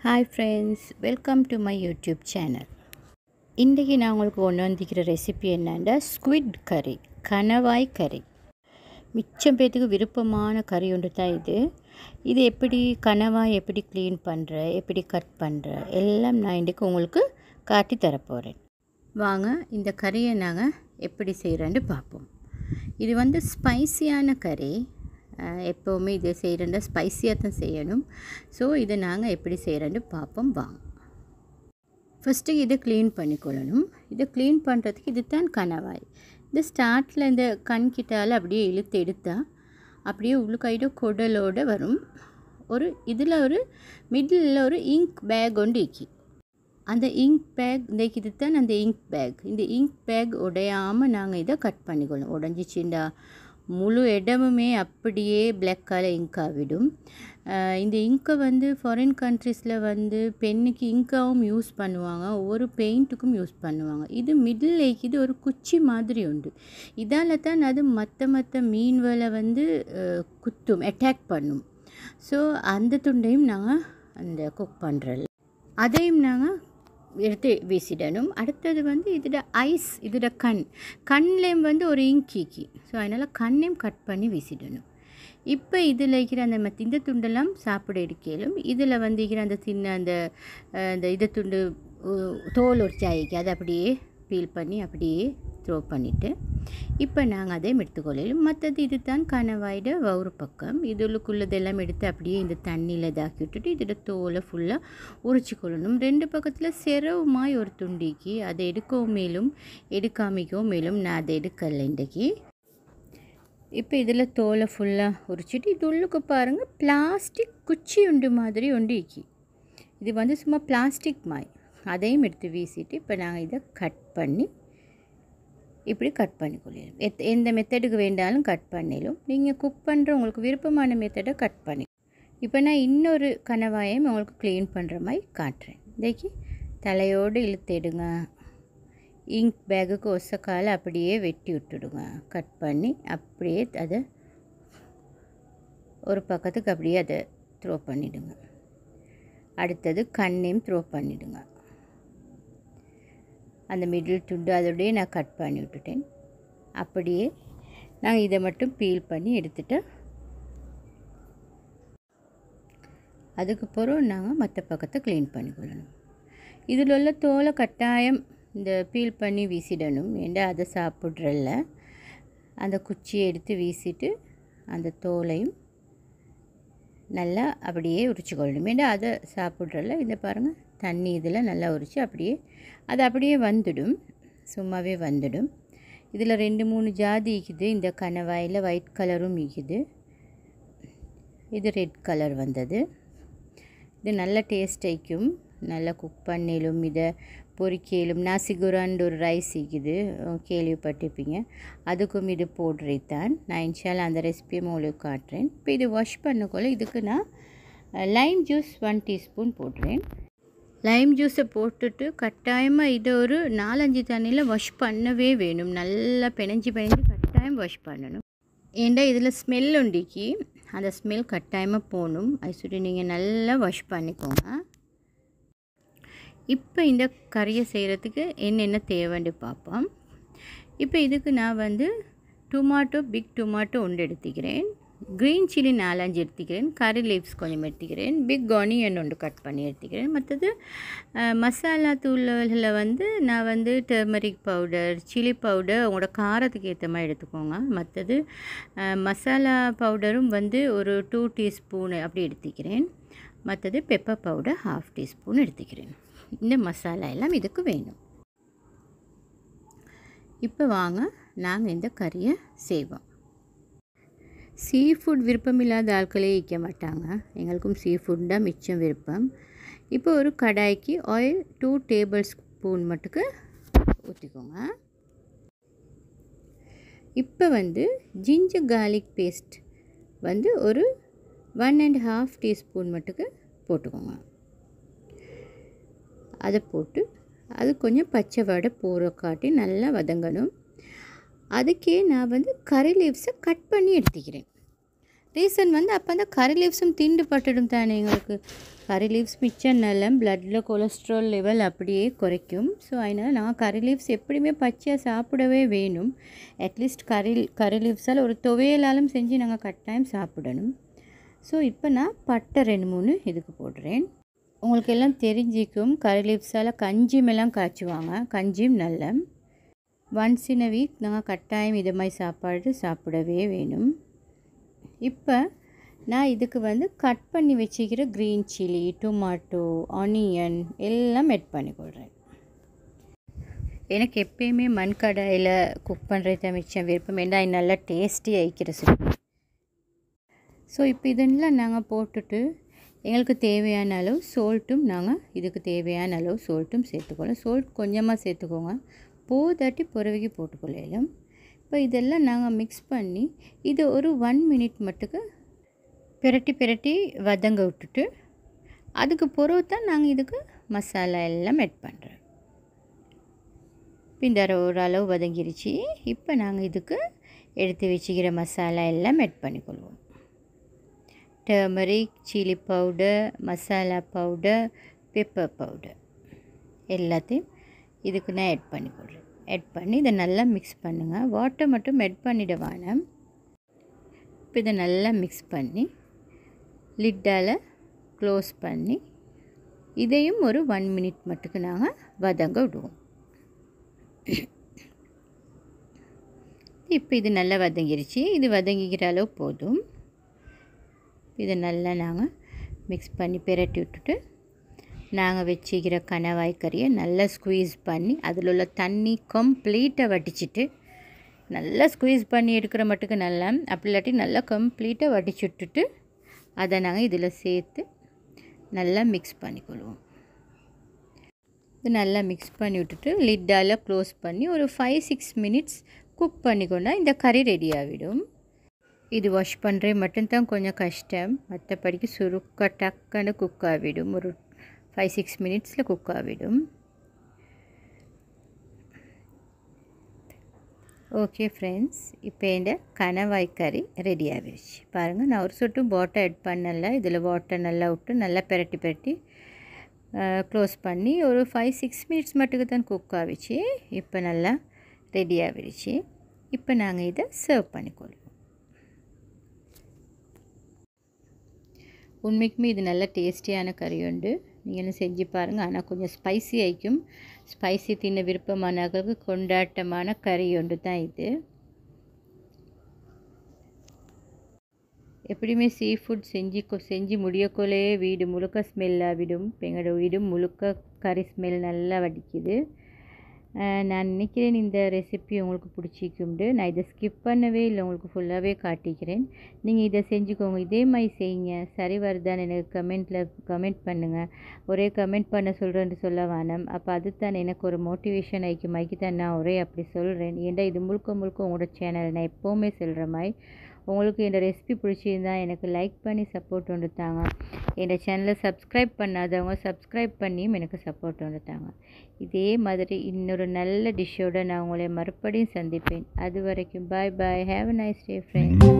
Hi friends, welcome to my YouTube channel. இன்றைக்கி நான் உங்களுக்கு கொண்டு வந்திருக்கிற ரெசிபி என்னென்னா ஸ்குவிட் கறி, கணவாய் கறி. மிச்சம் பேத்துக்கு விருப்பமான கறி ஒன்று தான் இது. இது எப்படி கணவாய் எப்படி க்ளீன் பண்ணுற, எப்படி கட் பண்ணுற எல்லாம் நான் இன்றைக்கு உங்களுக்கு காட்டி தரப்போகிறேன். வாங்க இந்த கறியை நாங்கள் எப்படி செய்கிறேன்னு பார்ப்போம். இது ஸ்பைசியான கறி. எப்போவுமே இதை செய்கிறேன்னா ஸ்பைஸியாக தான் செய்யணும். ஸோ இதை நாங்கள் எப்படி செய்கிறேன்னு பார்ப்போம் வாங்க. ஃபஸ்ட்டு இதை க்ளீன் பண்ணிக்கொள்ளணும். இதை க்ளீன் பண்ணுறதுக்கு இது தான் கணவாய். இந்த ஸ்டார்ட்டில் இந்த கண்கிட்டால் அப்படியே இழுத்து எடுத்தால் அப்படியே உள்ளுக்காயிட்டு குடலோடு வரும். இதில் ஒரு மிடில் ஒரு இங்க் பேக் ஒன்று இக்கி. அந்த இங்க் பேக் இது தான் அந்த இங்க் பேக். இந்த இங்க் பேக் உடையாமல் நாங்கள் இதை கட் பண்ணிக்கொள்ளணும். உடஞ்சிச்சிண்டா முழு இடமுமே அப்படியே பிளாக் கலர் இங்காக விடும். இந்த இங்கை ஃபாரின் கண்ட்ரீஸில் பெண்ணுக்கு இங்காவும் யூஸ் பண்ணுவாங்க, ஒவ்வொரு பெயிண்ட்டுக்கும் யூஸ் பண்ணுவாங்க. இது மிடில் இது ஒரு குச்சி மாதிரி உண்டு. இதால் தான் அது மற்ற மீன்களை குத்தும், அட்டாக் பண்ணும். ஸோ அந்த துண்டையும் நாங்கள் அந்த குக் பண்ணுறல அதையும் நாங்கள் எடுத்து வீசிடணும். அடுத்தது இதோட ஐஸ், இதோட கண்லேயும் ஒரு இங்கீக்கி. ஸோ அதனால் கண்ணையும் கட் பண்ணி வீசிடணும். இப்போ இதில் இருக்கிற அந்த இந்த துண்டெல்லாம் சாப்பிட எடுக்கலும். இதில் இருக்கிற அந்த சின்ன அந்த இதை துண்டு தோல் ஒரு சாய்க்கு அதை அப்படியே பீல் பண்ணி அப்படியே த்ரோ பண்ணிவிட்டு இப்போ நாங்கள் அதையும் எடுத்துக்கொள்ளலும். மற்றது இது தான் கணவாயிட ஒரு பக்கம். இதுக்குள்ளதெல்லாம் எடுத்து அப்படியே இந்த தண்ணியில் இதாக்கி விட்டுட்டு இதோட தோலை ஃபுல்லாக உரிச்சிக்கொள்ளணும். ரெண்டு பக்கத்தில் செரவுமாய் ஒரு துண்டிக்கு அதை எடுக்கவும் மேலும் எடுக்காமிக்கவும் மேலும் நான் அதை எடுக்கலை இன்றைக்கி. இப்போ இதில் தோலை ஃபுல்லாக உரிச்சிட்டு இது உள்ளுக்கு பாருங்கள் பிளாஸ்டிக் குச்சி உண்டு மாதிரி ஒன்று இக்கி. இது சும்மா பிளாஸ்டிக் மாய். அதையும் எடுத்து வீசிட்டு இப்போ நாங்கள் இதை கட் பண்ணி இப்படி கட் பண்ணிக்கொள்ளணும். எந்த மெத்தடுக்கு வேண்டாலும் கட் பண்ணிடும். நீங்கள் குக் பண்ணுற உங்களுக்கு விருப்பமான மெத்தடை கட் பண்ணி. இப்போ நான் இன்னொரு கணவாயம் உங்களுக்கு க்ளீன் பண்ணுற மாதிரி காட்டுறேன். இன்றைக்கி தலையோடு இழுத்து எடுங்க. இங்க் பேக்குக்கு ஒசக்கால் அப்படியே வெட்டி விட்டுடுங்க. கட் பண்ணி அப்படியே அதை ஒரு பக்கத்துக்கு அப்படியே அதை த்ரோ பண்ணிவிடுங்க. அடுத்தது கண்ணையும் த்ரோ பண்ணிவிடுங்க. அந்த மிடில் துண்டு அதோடையே நான் கட் பண்ணி விட்டுட்டேன். அப்படியே நாங்கள் இதை மட்டும் பீல் பண்ணி எடுத்துகிட்டு அதுக்கப்புறம் நாங்கள் மற்ற பக்கத்தை க்ளீன் பண்ணிக்கொள்ளணும். இதில் உள்ள தோலை கட்டாயம் இந்த பீல் பண்ணி வீசிடணும். ஏன்னா அதை சாப்பிட்றல அந்த குச்சியை எடுத்து வீசிட்டு அந்த தோலையும் நல்லா அப்படியே உரிச்சிக்கொள்ளணும். ஏன்னா அதை சாப்பிட்றல இந்த பாருங்கள் தண்ணி இதில் நல்லா உரித்து அப்படியே அது அப்படியே வந்துடும், சும்மாவே வந்துடும். இதில் 2-3 ஜாதி இருக்குது. இந்த கணவாயில் ஒயிட் கலரும் இருக்குது, இது ரெட் கலர் வந்தது. இது நல்ல டேஸ்ட் வைக்கும், நல்லா குக் பண்ணிலும் இதை பொரிக்கலும். நாசிகுரான்னு ஒரு ரைஸ் இருக்குது, கேள்விப்பட்டிருப்பீங்க. அதுக்கும் இது போடுறதான். நான் இன்ஷால்லா அந்த ரெசிபியை உங்களுக்கு காட்டுறேன். இப்போ இது வாஷ் பண்ணக்குள்ள இதுக்கு நான் லைம் ஜூஸ் 1 டீஸ்பூன் போடுறேன். லைம் ஜூஸை போட்டுட்டு கட்டாயமாக இதை ஒரு 4-5 தண்ணியில் வாஷ் பண்ணவே வேணும். நல்லா பிணைஞ்சி கட்டாயம் வாஷ் பண்ணணும். ஏண்டா இதில் ஸ்மெல் உண்டிக்கி, அந்த ஸ்மெல் கட்டாயமாக போகணும். அது சொல்லி நீங்கள் நல்லா வாஷ் பண்ணிக்கோங்க. இப்போ இந்த கறியை செய்கிறதுக்கு என்னென்ன தேவைன்னு பார்ப்போம். இப்போ இதுக்கு நான் பிக் டொமாட்டோ ஒன்று எடுத்துக்கிறேன். க்ரீன் சில்லி 4-5 எடுத்துக்கிறேன். கறி லீவ்ஸ் கொஞ்சம் எடுத்துக்கிறேன். பிக் ஆனியன் ஒன்று கட் பண்ணி எடுத்துக்கிறேன். மற்றது மசாலா தூளில் நான் டர்மரிக் பவுடர், சில்லி பவுடர் உங்களோட காரத்துக்கு ஏற்ற மாதிரி எடுத்துக்கோங்க. மற்றது மசாலா பவுடரும் ஒரு 2 டீஸ்பூன் அப்படி எடுத்துக்கிறேன். மற்றது பெப்பர் பவுடர் 1/2 டீஸ்பூன் எடுத்துக்கிறேன். இந்த மசாலா எல்லாம் இதுக்கு வேணும். இப்போ வாங்க நாங்கள் இந்த கறியை செய்வோம். சீ ஃபுட் விருப்பம் இல்லாத ஆட்களே வைக்க மாட்டாங்க. எங்களுக்கும் சீ ஃபுட் தான் மிச்சம் விருப்பம். இப்போ ஒரு கடாய்க்கு ஆயில் 2 டேபிள் ஸ்பூன் மட்டுக்கு ஊற்றிக்கோங்க. இப்போ ஜிஞ்சர் கார்லிக் பேஸ்ட் ஒரு 1.5 டீஸ்பூன் மட்டுக்கு போட்டுக்கோங்க. அதை போட்டு அது கொஞ்சம் பச்சை வடை போகிற காட்டி நல்லா வதங்கணும். அதுக்கே நான் கறி லீவ்ஸை கட் பண்ணி எடுத்துக்கிறேன். ரீசன் வந்து அப்போ அந்த கறி லீவ்ஸும் திண்டு பட்டுடும் தானே எங்களுக்கு. கறி லீவ்ஸ் மிச்சம் நல்ல பிளட்டில் கொலஸ்ட்ரால் லெவல் அப்படியே குறைக்கும். ஸோ அதனால் நான் கறி லீவ்ஸ் எப்படியுமே பச்சையாக சாப்பிடவே வேணும். அட்லீஸ்ட் கறி லீவ்ஸால் ஒரு துவையலாலும் செஞ்சு நாங்கள் கட்டாயம் சாப்பிடணும். ஸோ இப்போ நான் பட்டை 2-3 இதுக்கு போடுறேன். உங்களுக்கு எல்லாம் தெரிஞ்சிக்கும், கறி லீவ்ஸால் கஞ்சிமெல்லாம் காய்ச்சுவாங்க. கஞ்சியும் நல்ல ஒன்ஸ் இன் அ வீக் நாங்கள் கட்டாயம் இது மாதிரி சாப்பாடு சாப்பிடவே வேணும். இப்போ நான் இதுக்கு வந்து கட் பண்ணி வச்சுக்கிற க்ரீன் சில்லி, டொமாட்டோ, ஆனியன் எல்லாம் ஆட் பண்ணிக்கொள்கிறேன். எனக்கு எப்பயுமே மண்கடாயில் குக் பண்ணுறது மிச்சம் விருப்பம். ஏன்னா அது நல்லா டேஸ்டி ஆகிக்கிற சொல்லி. ஸோ இப்போ இதெல்லாம் நாங்கள் போட்டுட்டு எங்களுக்கு தேவையான அளவு சோல்ட்டும் நாங்கள் இதுக்கு தேவையான அளவு சோல்ட்டும் சேர்த்துக்கொள்ளலாம். சோல்ட் கொஞ்சமாக சேர்த்துக்கோங்க, போதாட்டி புறவைக்கு போட்டுக்கொள்ளலாம். இப்போ இதெல்லாம் நாங்கள் மிக்ஸ் பண்ணி இது ஒரு 1 மினிட் மட்டுக்கு பிரட்டி வதங்க விட்டுட்டு அதுக்கு பிறகு தான் நாங்கள் இதுக்கு மசாலா எல்லாம் ஆட் பண்ணுறோம். இந்த ஓரளவு வதங்கிருச்சு. இப்போ நாங்கள் இதுக்கு எடுத்து வச்சுக்கிற மசாலா எல்லாம் ஆட் பண்ணிக்கொள்வோம். Turmeric, chilli powder, masala powder, pepper powder எல்லாத்தையும் இதுக்கு நான் ஆட் பண்ணிக்கொள்கிறேன். ஆட் பண்ணி இதை நல்லா மிக்ஸ் பண்ணுங்கள். வாட்டர் மட்டும் ஆட் பண்ணிட வேணாம். இப்போ இதை நல்லா மிக்ஸ் பண்ணி லிட்டால் க்ளோஸ் பண்ணி இதையும் ஒரு 1 மினிட் மட்டுக்கு நாங்கள் வதங்க விடுவோம். இப்போ இது நல்லா வதங்கிருச்சு. இது வதங்கிக்கிற அளவு போதும். இதை நல்லா நாங்கள் மிக்ஸ் பண்ணி பிரட்டி விட்டுட்டு நாங்கள் வச்சுக்கிற கணவாய் கறியை நல்லா ஸ்குவீஸ் பண்ணி அதில் உள்ள தண்ணி கம்ப்ளீட்டாக வடிச்சிட்டு நல்லா ஸ்குவீஸ் பண்ணி எடுக்கிற மட்டுக்கு நல்லா, அப்படி இல்லாட்டி நல்லா கம்ப்ளீட்டாக வடிச்சு விட்டுட்டு அதை நாங்கள் இதில் சேர்த்து நல்லா மிக்ஸ் பண்ணிக்கொள்வோம். இது நல்லா மிக்ஸ் பண்ணி விட்டுட்டு லிட்டால் க்ளோஸ் பண்ணி ஒரு 5-6 மினிட்ஸ் குக் பண்ணிக்கொண்டா இந்த கறி ரெடி ஆகிடும். இது வாஷ் பண்ணுறது மட்டும்தான் கொஞ்சம் கஷ்டம், மற்றபடிக்கு சுருக்க டக்குன்னு குக் ஆகிடும். ஒரு 5-6 மினிட்ஸில் குக் ஆகிடும். ஓகே ஃப்ரெண்ட்ஸ், இப்போ இந்த கணவாய் கறி ரெடி ஆகிடுச்சு. பாருங்கள், நான் ஒரு சொட்டும் வாட்டர் ஆட் பண்ணலை. இதில் வாட்டர் நல்லா விட்டு நல்லா பிரட்டி க்ளோஸ் பண்ணி ஒரு 5-6 மினிட்ஸ் மட்டுக்கு தான் குக் ஆகிடுச்சு. இப்போ நல்லா ரெடி ஆகிடுச்சு. இப்போ நாங்கள் இதை சர்வ் பண்ணிக்கொள்வோம். உண்மைக்குமே இது நல்ல டேஸ்டியான கறி உண்டு. நீங்கள் செஞ்சு பாருங்கள். ஆனால் கொஞ்சம் ஸ்பைசி ஆகிக்கும். ஸ்பைசி தின்ன விருப்பமானவர்களுக்கு கொண்டாட்டமான கறி உண்டு தான் இது. எப்படியுமே சீ ஃபுட் செஞ்சு முடியக்கொள்ளே வீடு முழுக்க ஸ்மெல் ஆகிடும். எங்களோட வீடு முழுக்க கறி ஸ்மெல் நல்லா வடிக்குது. நான் நினைக்கிறேன் இந்த ரெசிபி உங்களுக்கு பிடிச்சிக்கும்ண்டு. நான் இதை ஸ்கிப் பண்ணவே இல்லை, உங்களுக்கு ஃபுல்லாகவே காட்டிக்கிறேன். நீங்கள் இதை செஞ்சுக்கோங்க, இதே மாதிரி செய்யுங்க. சரி வருதான்னு எனக்கு கமெண்ட் பண்ணுங்கள். ஒரே கமெண்ட் பண்ண சொல்கிறேன்னு சொல்ல வேணாம். அப்போ அதுதான் எனக்கு ஒரு மோட்டிவேஷன் ஆகிக்கு தான் நான் ஒரே அப்படி சொல்கிறேன். ஏன்டா இது முழுக்க உங்களோட சேனல். நான் எப்போவுமே சொல்கிற மாதிரி உங்களுக்கு இந்த ரெசிபி பிடிச்சிருந்தா எனக்கு லைக் பண்ணி சப்போர்ட் வந்துட்டாங்க. என் சேனலை சப்ஸ்கிரைப் பண்ணாதவங்க சப்ஸ்கிரைப் பண்ணியும் எனக்கு சப்போர்ட் வந்துட்டாங்க. இதே மாதிரி இன்னொரு நல்ல டிஷ்ஷோடு நான் உங்களை மறுபடியும் சந்திப்பேன். அது வரைக்கும் bye bye. Have a nice day friends.